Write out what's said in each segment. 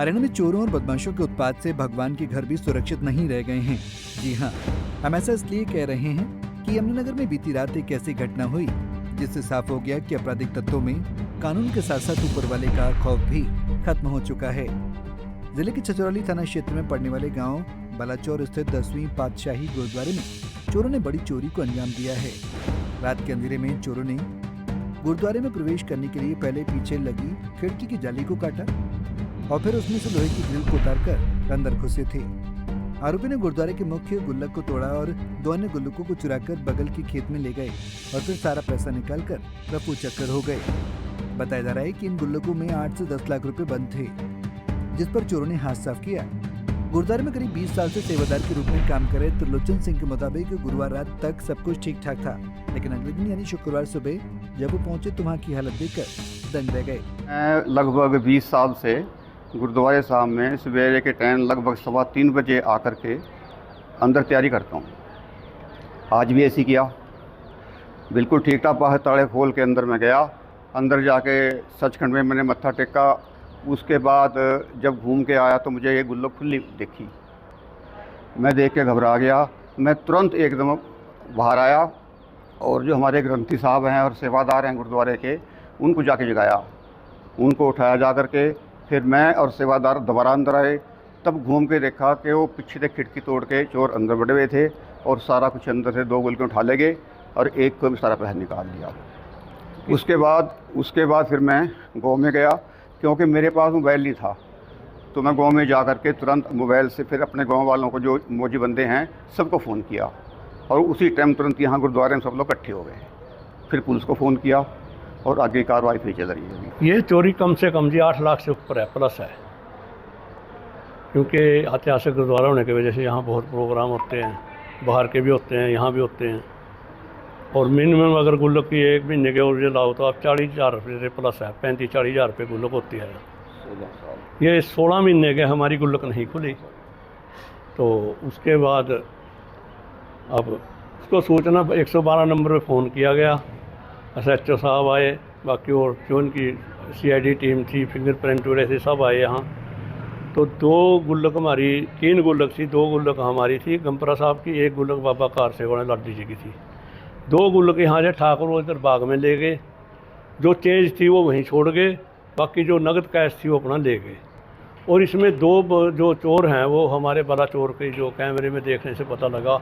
हरियाणा में चोरों और बदमाशों के उत्पात से भगवान के घर भी सुरक्षित नहीं रह गए हैं। जी हाँ, हम ऐसा इसलिए कह रहे हैं कि यमुनानगर में बीती रात एक ऐसी घटना हुई जिससे साफ हो गया कि आपराधिक तत्वों में कानून के साथ साथ ऊपर वाले का खौफ भी खत्म हो चुका है। जिले के छछरौली थाना क्षेत्र में पड़ने वाले गांव बलाचौर स्थित 10वीं पातशाही गुरुद्वारे में चोरों ने बड़ी चोरी को अंजाम दिया है। रात के अंधेरे में चोरों ने गुरुद्वारे में प्रवेश करने के लिए पहले पीछे लगी खिड़की की जाली को काटा और फिर उसमें से लोहे की ग्रिल को उतारकर अंदर घुसे थे। आरोपी ने गुरुद्वारे के मुख्य गुल्लक को तोड़ा और 2 अन्य गुल्लकों को चुराकर बगल के खेत में ले गए और फिर सारा पैसा निकालकर रफू चक्कर हो गए। बताया जा रहा है कि इन गुल्लकों में 8 से 10 लाख रुपए बंद थे, जिस पर चोरों ने हाथ साफ किया। गुरुद्वारे में करीब 20 साल से सेवादार के रूप में काम कर रहे त्रिलोचन सिंह के मुताबिक गुरुवार रात तक सब कुछ ठीक ठाक था, लेकिन अगले दिन यानी शुक्रवार सुबह जब वो पहुंचे तो वहाँ की हालत देखकर दंग रह गए। लगभग 20 साल से गुरुद्वारे साहब में सवेरे के टाइम लगभग 3:15 बजे आकर के अंदर तैयारी करता हूँ। आज भी ऐसी किया, बिल्कुल ठीक ठाक बाहर ताले खोल के अंदर मैं गया। अंदर जाके सचखंड में मैंने मत्था टेका। उसके बाद जब घूम के आया तो मुझे ये गुल्लक खुली देखी। मैं देख के घबरा गया। मैं तुरंत एकदम बाहर आया और जो हमारे ग्रंथी साहब हैं और सेवादार हैं गुरुद्वारे के, उनको जाके जगाया। उनको उठाया जा कर के फिर मैं और सेवादार दोबारा अंदर आए। तब घूम के देखा कि वो पीछे से खिड़की तोड़ के चोर अंदर बढ़े हुए थे और सारा कुछ अंदर से 2 गुल्लकें उठा ले गए और एक को भी सारा पैसा निकाल लिया। उसके बाद फिर मैं गाँव में गया, क्योंकि मेरे पास मोबाइल नहीं था। तो मैं गांव में जा कर के तुरंत मोबाइल से फिर अपने गांव वालों को जो मौजी बंदे हैं सबको फ़ोन किया और उसी टाइम तुरंत यहाँ गुरुद्वारे में सब लोग इकट्ठे हो गए। फिर पुलिस को फ़ोन किया और आगे कार्रवाई फिर चल रही है। ये चोरी कम से कम जी 8 लाख से ऊपर है, प्लस है, क्योंकि ऐतिहासिक गुरुद्वारा होने की वजह से यहाँ बहुत प्रोग्राम होते हैं, बाहर के भी होते हैं, यहाँ भी होते हैं। और मिनिमम अगर गुल्लक की 1 महीने के और लाओ तो आप 40,000 रुपये से प्लस है, 35-40,000 रुपये गुल्लक होती है। ये 16 महीने के हमारी गुल्लक नहीं खुली। तो उसके बाद अब उसको सूचना 112 नंबर पे फ़ोन किया गया। SHO साहब आए, बाकी और जो उनकी CID टीम थी, फिंगरप्रिंट वगैरह से सब आए यहाँ। तो 2 गुल्लक हमारी, 3 गुल्लक थी, 2 गुल्लक हमारी थी गंपरा साहब की, 1 गुल्लक बाबा कार सेवा लाडी जी की थी। 2 गुल्लक यहाँ से ठाकुर वो इधर बाग में ले गए। जो चेंज थी वो वहीं छोड़ गए, बाकी जो नगद कैश थी वो अपना ले गए। और इसमें 2 जो चोर हैं वो हमारे बलाचौर के जो कैमरे में देखने से पता लगा।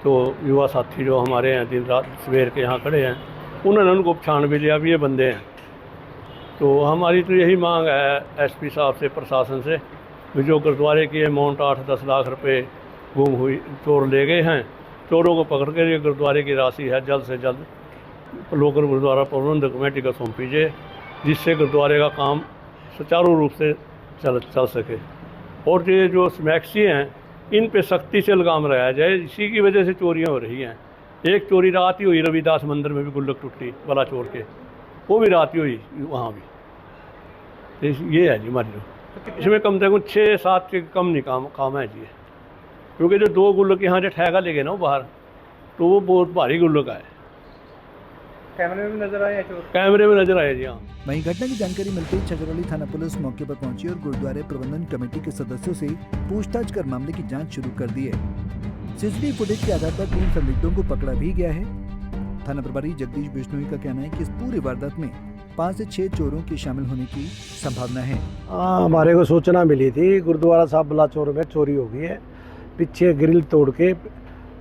तो युवा साथी जो हमारे हैं दिन रात सवेर के यहाँ खड़े हैं, उन्होंने उनको पहचान भी लिया भी ये बंदे हैं। तो हमारी तो यही मांग है SP साहब से, प्रशासन से, जो गुरुद्वारे की अमाउंट 8-10 लाख रुपए गुम हुई, चोर ले गए हैं, चोरों को पकड़ कर ये गुरुद्वारे की राशि है जल्द से जल्द लोकल गुरुद्वारा प्रबंधक कमेटी को सौंपीजिए, जिससे गुरुद्वारे का काम सुचारू रूप से चल सके। और ये जो स्मैक्सी हैं इन पे सख्ती से लगाम लगाया जाए। इसी की वजह से चोरियां हो रही हैं। एक चोरी रात ही हुई, रविदास मंदिर में भी गुल्लक टूटी बलाचौर के, वो भी रात ही हुई वहाँ भी। तो ये है जी हमारी जो इसमें कम से कम 6-7 के कम नहीं काम है जी, क्योंकि जो 2 गुल्लक यहाँ से ठेका ले गए ना बाहर, तो वो बहुत भारी गुल्लक है। कैमरे में नजर आए चोर, कैमरे में नजर आए जी। हाँ। वहीं घटना की जानकारी मिलते ही छछरौली थाना पुलिस मौके पर पहुंची और गुरुद्वारे प्रबंधन कमेटी के सदस्यों से पूछताछ कर मामले की जांच शुरू कर दी है। CCTV फुटेज के आधार पर 3 संदिग्धों को पकड़ा भी गया है। थाना प्रभारी जगदीश बिश्नोई का कहना है कि इस पूरी वारदात में 5 से 6 चोरों के शामिल होने की संभावना है। हमारे को सूचना मिली थी गुरुद्वारा साहब बलाचौर में चोरी हो गई है, पीछे ग्रिल तोड़ के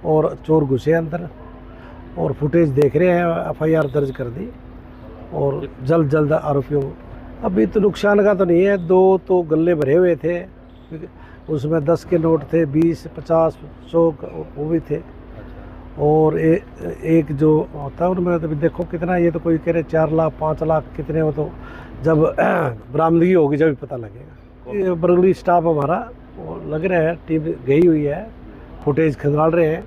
और चोर घुसे अंदर, और फुटेज देख रहे हैं, FIR दर्ज कर दी और जल्द आरोपियों। अभी तो नुकसान का तो नहीं है, 2 तो गल्ले भरे हुए थे, उसमें 10 के नोट थे, 20, 50, 100 वो भी थे। और एक जो होता है उनमें तो देखो कितना, ये तो कोई कह रहे 4 लाख 5 लाख कितने हो, तो जब बरामदगी होगी जब पता लगेगा। ये बरगली स्टाफ हमारा वो लग रहे हैं, टीम गई हुई है, फुटेज खंगाल रहे हैं।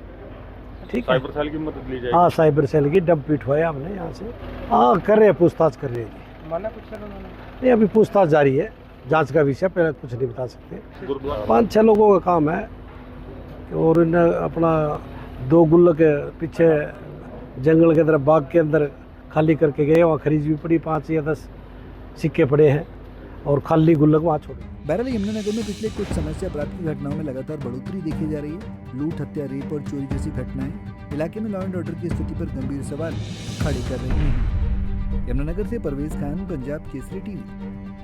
ठीक है, साइबर सेल की मदद ली जाएगी। हाँ, साइबर सेल की डंप पिटवाया हमने यहाँ से। हाँ, कर रहे हैं, पूछताछ कर रहे हैं। माना कुछ सर उन्होंने? नहीं, अभी पूछताछ जारी है, जांच का विषय, पहले कुछ नहीं बता सकते। 5-6 लोगों का काम है। और इन अपना 2 गुल्लक पीछे जंगल के तरफ बाग के अंदर खाली करके गए, वहाँ खरीज भी पड़ी, 5 या 10 सिक्के पड़े हैं। और खाली गुल्लक वहाँ छोड़ी। बहरहाल यमुनानगर में पिछले कुछ समय से अपराध की घटनाओं में लगातार बढ़ोतरी देखी जा रही है। लूट, हत्या, रेप और चोरी जैसी घटनाएं इलाके में लॉ एंड ऑर्डर की स्थिति पर गंभीर सवाल खड़े कर रही हैं। यमुनानगर से परवेज खान, पंजाब केसरी टीवी।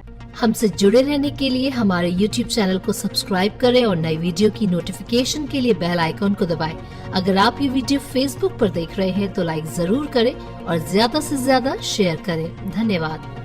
हमसे जुड़े रहने के लिए हमारे YouTube चैनल को सब्सक्राइब करें और नई वीडियो की नोटिफिकेशन के लिए बेल आइकॉन को दबाएं। अगर आप ये वीडियो Facebook पर देख रहे हैं तो लाइक जरूर करें और ज्यादा से ज्यादा शेयर करें। धन्यवाद।